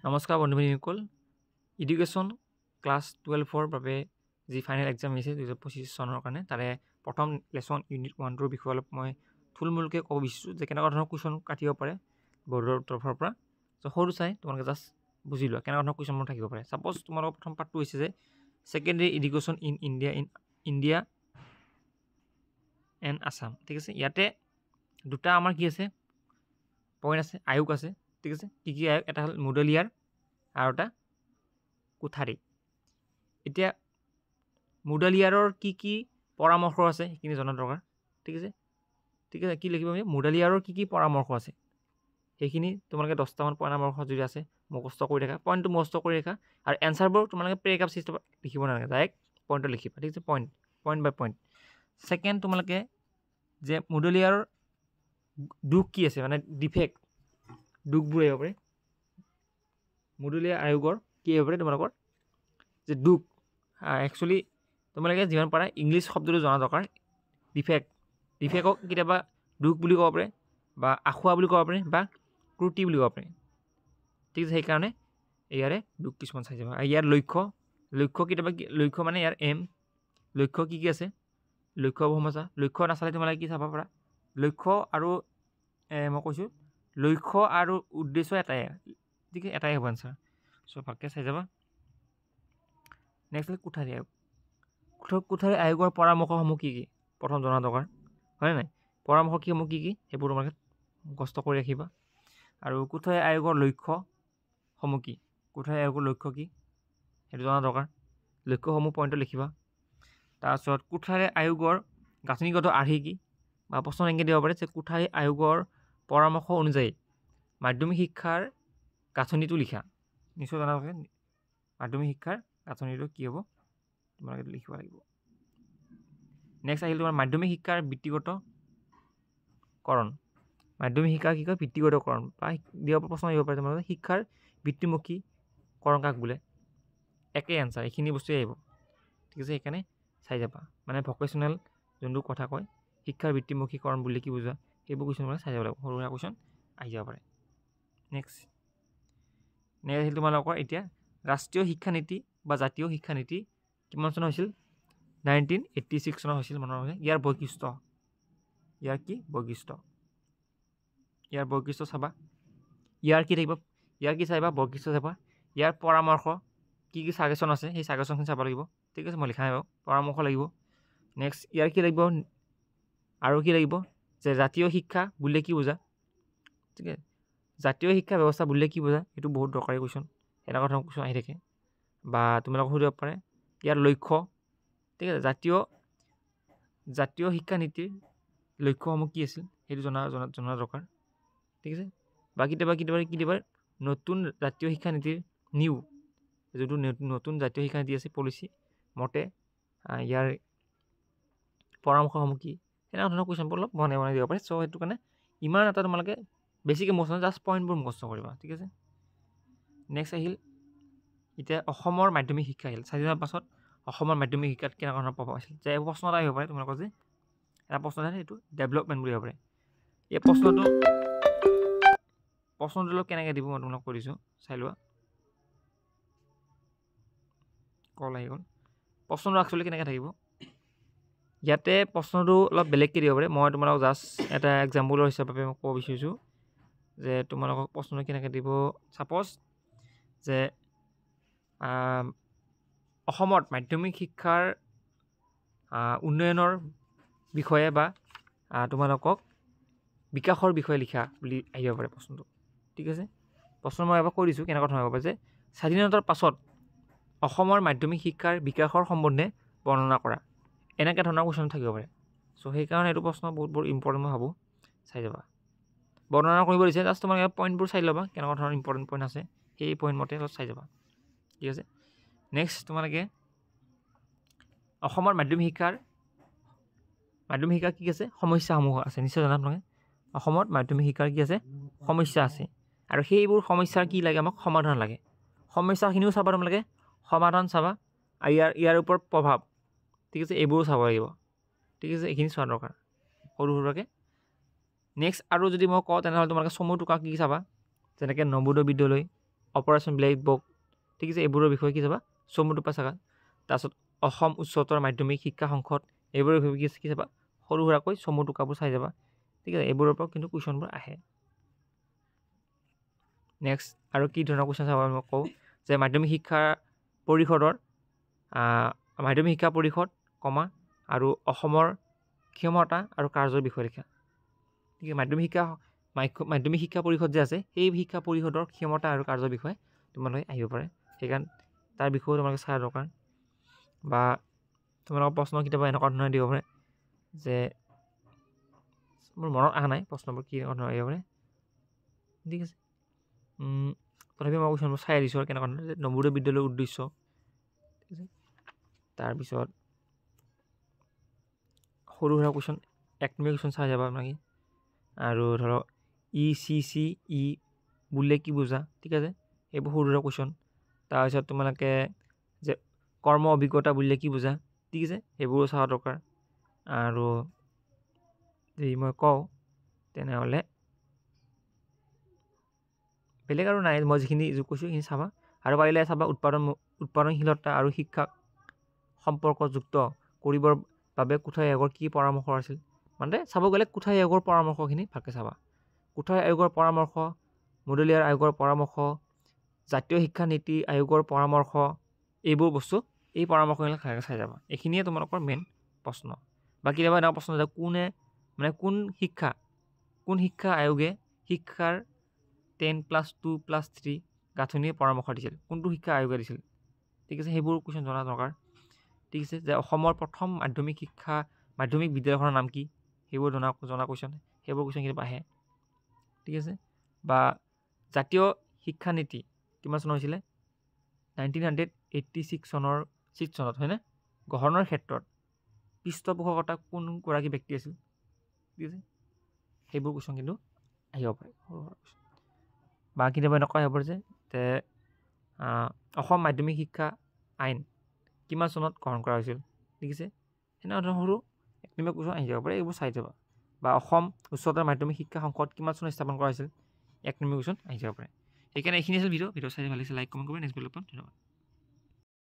নমস্কাৰ বন্ধুসকল education class 12ৰ বাবে যি ফাইনেল এক্সাম হৈছে 2025 চনৰ কাৰণে তাৰে প্ৰথম লেসন ইউনিট 1 ৰ বিষয়ে অলপ মই থুলমূলকৈ ক'ব বিচাৰিছোঁ যে কেনেকুৱা ধৰণৰ কুৱেশ্যন কাটিব পাৰে বৰ্ডৰ তৰফৰ পৰা সো সৰু চাই তোমালোকে জাস্ট বুজি লোৱা কেনেকুৱা ধৰণৰ কুৱেশ্যন থাকিব পাৰে সাপোজ তোমালোকৰ প্ৰথম পাৰ্টটো হৈছে যে secondary education in India and Assam ঠিক আছে ইয়াতে দুটা আমাৰ কি আছে পইণ্ট আছে আয়োগ আছে ঠিক আছে কি আয়োগ এটা হ'ল মুডলিয়াৰ আৰু এটা কোঠাৰী এতিয়া মুডলিয়াৰৰ কি পৰামৰ্শ আছে সেইখিনি জনা দৰকাৰ ঠিক আছে কি লিখিব আমি মুডলিয়াৰৰ কি পৰামৰ্শ আছে সেইখিনি তোমালোকে 10টা মান পৰামৰ্শ যদি আছে মুখস্থ কৰি ৰাখা পইণ্টটো মুখস্থ কৰি ৰাখা আৰু এনসাৰবোৰ তোমালোকে পেৰাগ্ৰাফ চিষ্টেম লিখিব নালাগে ডাইৰেক্ট পইণ্টটো লিখিবা ঠিক আছে পইণ্ট বাই পইণ্ট সেকেন্ড তোমালোকে যে মুডলিয়াৰৰ দুখ কি আছে মানে ডিফেক্ট দুখবোৰ আহিব পাৰে মুডলিয়াৰ আয়োগৰ কি আহিব পাৰে তোমালোকৰ যে দুখ একচুৱেলি তোমালোকে যিমান পাৰা ইংলিছ শব্দটো জনা দৰকাৰ ডিফেক্টক কেতিয়াবা দুখ বুলি ক'ব পাৰে বা আখুৱা বুলি ক'ব পাৰে বা ক্ৰুটি বুলি ক'ব পাৰে ঠিক আছে সেইকাৰণে ইয়াৰে দুখ কিছুমান চাই যাবা ইয়াৰ লক্ষ্য কেতিয়াবা লক্ষ্য মানে ইয়াৰ এম লক্ষ্য কি আছে লক্ষ্য বহুমচা লক্ষ্য নাচালে তোমালোকে কি চাব পাৰা লক্ষ্য আৰু মই কৈছোঁ লক্ষ্য আৰু উদ্দেশ্য এটাই ঠিক আছে এটাই হ'ব আনচাৰ চ' ভালকৈ চাই যাবা নেক্সট কোঠাৰী আয়োগ কোঠাৰী আয়োগৰ পৰামৰ্শসমূহ কি প্ৰথম জনা দৰকাৰ হয় নাই পৰামৰ্শ কিসমূহ কি সেইবোৰ তোমালোকে মুখস্থ কৰি ৰাখিবা আৰু কোঠাৰী আয়োগৰ লক্ষ্যসমূহ কি কোঠাৰী আয়োগৰ লক্ষ্য কি সেইটো জনা দৰকাৰ লক্ষ্যসমূহ পইণ্টত লিখিবা তাৰপিছত কোঠাৰী আয়োগৰ গাঁথনিগত আৰ্হি কি বা প্ৰশ্ন এনেকৈ দিব পাৰে যে কোঠাৰী আয়োগৰ পৰামৰ্শ অনুযায়ী মাধ্যমিক শিক্ষাৰ গাঁথনিটো লিখা নিশ্চয় জনা দৰকাৰ মাধ্যমিক শিক্ষাৰ গাঁথনিটো কি হ'ব তোমালোকে লিখিব লাগিব নেক্সট আহিল তোমাৰ মাধ্যমিক শিক্ষাৰ বৃত্তিগতকৰণ মাধ্যমিক শিক্ষাৰ কি কয় বৃত্তিগতকৰণ বা দিব প্ৰশ্ন আহিব পাৰে তোমালোকে শিক্ষাৰ বৃত্তিমুখীকৰণ কাক বোলে একেই এনচাৰ এইখিনি বস্তুৱে আহিব ঠিক আছে সেইকাৰণে চাই যাবা মানে ভকেশ্যনেল যোনটো কথা কয় শিক্ষাৰ বৃত্তিমুখীকৰণ বুলি কি বুজোৱা সেইবোৰ কুৱেশ্যন মানে চাই যাব লাগিব সৰু সুৰা কুৱেশ্যন আহি যাব পাৰে নেক্সট আহিল তোমালোকৰ এতিয়া ৰাষ্ট্ৰীয় শিক্ষানীতি বা জাতীয় শিক্ষানীতি কিমান চনত হৈছিল 1986 চনত হৈছিল মনত ৰাখিবা ইয়াৰ বৈশিষ্ট্য চাবা ইয়াৰ কি থাকিব ইয়াৰ কি চাবা বৈশিষ্ট্য চাবা ইয়াৰ পৰামৰ্শ কি ছাজেশ্যন আছে সেই ছাজেশ্যনখিনি চাব লাগিব ঠিক আছে মই লিখা নাই বাৰু পৰামৰ্শ লাগিব নেক্সট ইয়াৰ কি লাগিব আৰু কি লাগিব যে জাতীয় শিক্ষা বুলিলে কি বুজা ঠিক আছে জাতীয় শিক্ষা ব্যৱস্থা বুলিলে কি বুজা এইটো বহুত দৰকাৰী কুৱেশ্যন এনেকুৱা ধৰণৰ কুৱেশ্যন আহি থাকে বা তোমালোকক সুধিব পাৰে ইয়াৰ লক্ষ্য ঠিক আছে জাতীয় শিক্ষানীতিৰ লক্ষ্যসমূহ কি আছিল সেইটো জনা দৰকাৰ ঠিক আছে বা কেতিয়াবা কি দিব নতুন জাতীয় শিক্ষানীতিৰ যোনটো নতুন জাতীয় শিক্ষানীতি আছে পলিচি মতে ইয়াৰ পৰামৰ্শসমূহ কি এনেকুৱা ধৰণৰ কুৱেশ্যনবোৰ অলপ বনাই দিব পাৰে চ' সেইটো কাৰণে ইমান এটা তোমালোকে বেছিকৈ মুখস্থ জাষ্ট পইণ্টবোৰ মুখস্থ কৰিবা ঠিক আছে নেক্সট আহিল এতিয়া অসমৰ মাধ্যমিক শিক্ষা আহিল স্বাধীনতাৰ পাছত অসমৰ মাধ্যমিক শিক্ষাত কেনেকুৱা ধৰণৰ প্ৰভাৱ আছিল যে প্ৰশ্ন এটা আহিব পাৰে তোমালোকৰ যে এটা প্ৰশ্ন আছে সেইটো ডেভেলপমেণ্ট বুলি হ'ব পাৰে এই প্ৰশ্নটো অলপ কেনেকৈ দিব মই তোমালোক কৈ দিছোঁ চাই লোৱা কল আহি গ'ল প্ৰশ্নটো একচুৱেলি কেনেকৈ থাকিব ইয়াতে প্ৰশ্নটো অলপ বেলেগকৈ দিব পাৰে মই তোমালোকক জাষ্ট এটা এক্সাম্পলৰ হিচাপে মই ক'ব বিচাৰিছোঁ যে তোমালোকক প্ৰশ্নটো কেনেকৈ দিব ছাপ'জ যে অসমত মাধ্যমিক শিক্ষাৰ উন্নয়নৰ বিষয়ে বা তোমালোকক বিকাশৰ বিষয়ে লিখা বুলি আহিব পাৰে প্ৰশ্নটো ঠিক আছে প্ৰশ্ন মই এবাৰ কৈ দিছোঁ কেনেকুৱা ধৰণৰ হ'ব যে স্বাধীনতাৰ পাছত অসমৰ মাধ্যমিক শিক্ষাৰ বিকাশৰ সম্বন্ধে বৰ্ণনা কৰা এনেকৈ ধৰণৰ কুৱেশ্যন থাকিব পাৰে চ' সেইকাৰণে এইটো প্ৰশ্ন বহুত ইম্পৰ্টেণ্ট মই ভাবোঁ চাই যাবা বৰ্ণনা কৰিব দিছে জাষ্ট তোমালোকে পইণ্টবোৰ চাই ল'বা কেনেকুৱা ধৰণৰ ইম্পৰ্টেণ্ট পইণ্ট আছে সেই পইণ্ট মতে চাই যাবা ঠিক আছে নেক্সট তোমালোকে অসমৰ মাধ্যমিক শিক্ষাৰ কি আছে সমস্যাসমূহ আছে নিশ্চয় জানা তোমালোকে অসমত মাধ্যমিক শিক্ষাৰ কি আছে সমস্যা আছে আৰু সেইবোৰ সমস্যাৰ কি লাগে আমাক সমাধান লাগে সমস্যাখিনিও চাবা তোমালোকে সমাধান চাবা আৰু ইয়াৰ ওপৰত প্ৰভাৱ ঠিক আছে এইবোৰো চাব লাগিব ঠিক আছে এইখিনি চোৱা দৰকাৰ সৰু সুৰাকৈ নেক্সট আৰু যদি মই কওঁ তেনেহ'লে তোমালোকে চমু টোকা কি চাবা যেনেকৈ নৱোদয় বিদ্যালয় অপাৰেশ্যন ব্লেক বুক, ঠিক আছে, এইবোৰৰ বিষয়ে কি চাবা চমুকৈ চাবা। তাৰপিছত অসম উচ্চতৰ মাধ্যমিক শিক্ষা সংসদ, এইবোৰৰ বিষয়ে কি চাবা সৰু সুৰাকৈ চমু টোকাবোৰ চাই যাবা, ঠিক আছে। এইবোৰৰ পৰা কিন্তু কুৱেশ্যনবোৰ আহে। নেক্সট আৰু কি ধৰণৰ কুৱেশ্যন চাবা মই কওঁ যে মাধ্যমিক শিক্ষা পৰিষদৰ মাধ্যমিক শিক্ষা পৰিষদ আৰু অসমৰ ক্ষমতা আৰু কাৰ্যৰ বিষয়ে লিখা, ঠিক আছে। মাধ্যমিক শিক্ষা পৰিষদ যে আছে সেই শিক্ষা পৰিষদৰ ক্ষমতা আৰু কাৰ্যৰ বিষয়ে তোমালোকে আহিব পাৰে, সেইকাৰণে তাৰ বিষয়েও তোমালোকে চোৱা দৰকাৰ। বা তোমালোকৰ প্ৰশ্ন কেতিয়াবা এনেকুৱা ধৰণে দিব পাৰে যে মোৰ মনত অহা নাই প্ৰশ্নবোৰ কি ধৰণৰ আহিব পাৰে, ঠিক আছে। তথাপি মই কুৱেশ্যনবোৰ চাই দিছোঁ আৰু কেনেকুৱা ধৰণৰ নৱোদয় বিদ্যালয়ৰ উদ্দেশ্য, ঠিক আছে। তাৰপিছত সৰু সুৰা কুৱেশ্যন 1 নম্বৰ কুৱেশ্যন চাই যাবা আপোনালোকে। আৰু ধৰক ECCE বুলিলে কি বুজা, ঠিক আছে, এইবোৰ সৰু সুৰা কুৱেশ্যন। তাৰপিছত তোমালোকে যে কৰ্ম অভিজ্ঞতা বুলিলে কি বুজা, ঠিক আছে, সেইবোৰো চাব দৰকাৰ। আৰু যদি মই কওঁ তেনেহ'লে বেলেগ আৰু নাই, মই যিখিনি কৈছোঁ সেইখিনি চাবা। আৰু পাৰিলে চাবা উৎপাদনশীলতা আৰু শিক্ষাক সম্পৰ্কযুক্ত কৰিবৰ বাবে কোঠাৰী আয়োগৰ কি পৰামৰ্শ আছিল, মানে চাব গ'লে কোঠাৰী আয়োগৰ পৰামৰ্শখিনি ভালকৈ চাবা। কোঠাৰী আয়োগৰ পৰামৰ্শ, মডেলিয়াৰ আয়োগৰ পৰামৰ্শ, জাতীয় শিক্ষা নীতি আয়োগৰ পৰামৰ্শ, এইবোৰ বস্তু এই পৰামৰ্শবিলাক ভালকৈ চাই যাবা। এইখিনিয়ে তোমালোকৰ মেইন প্ৰশ্ন। বা কেতিয়াবা এনেকুৱা প্ৰশ্ন যে কোন শিক্ষা আয়োগে শিক্ষাৰ 10+2+3 গাঁথনিৰ পৰামৰ্শ দিছিল, কোনটো শিক্ষা আয়োগে দিছিল, ঠিক আছে, সেইবোৰ কুৱেশ্যন জনা দৰকাৰ, ঠিক আছে। যে অসমৰ প্ৰথম মাধ্যমিক বিদ্যালয়খনৰ নাম কি, সেইবোৰ জনা কুৱেশ্যন, সেইবোৰ কুৱেশ্যন কেতিয়াবা আহে, ঠিক আছে। বা জাতীয় শিক্ষানীতি কিমান চনত হৈছিলে, 1986 চনত হয়নে, গ্ৰহণৰ ক্ষেত্ৰত পৃষ্ঠপোষকতা কোনগৰাকী ব্যক্তি আছিল, ঠিক আছে, সেইবোৰ কুৱেশ্যন কিন্তু আহিব পাৰে। বা কেতিয়াবা এনেকুৱা হ'ব যে অসম মাধ্যমিক শিক্ষা আইন কিমান চনত গ্ৰহণ কৰা হৈছিল, ঠিক আছে, সেনেকুৱা ধৰণৰ সৰু 1 নম্বৰ কুৱেশ্যন আহি যাব পাৰে, এইবোৰ চাই যাবা। বা অসম উচ্চতৰ মাধ্যমিক শিক্ষা সংসদ কিমান চনত স্থাপন কৰা হৈছিল, 1 নম্বৰ কুৱেশ্যন আহি যাব পাৰে। সেইকাৰণে এইখিনি আছিল ভিডিঅ' চাই ভাল লাগিছে, লাইক কমেণ্ট কৰিব, নেক্সট ভিডিঅ'ত লগ পাম, ধন্যবাদ।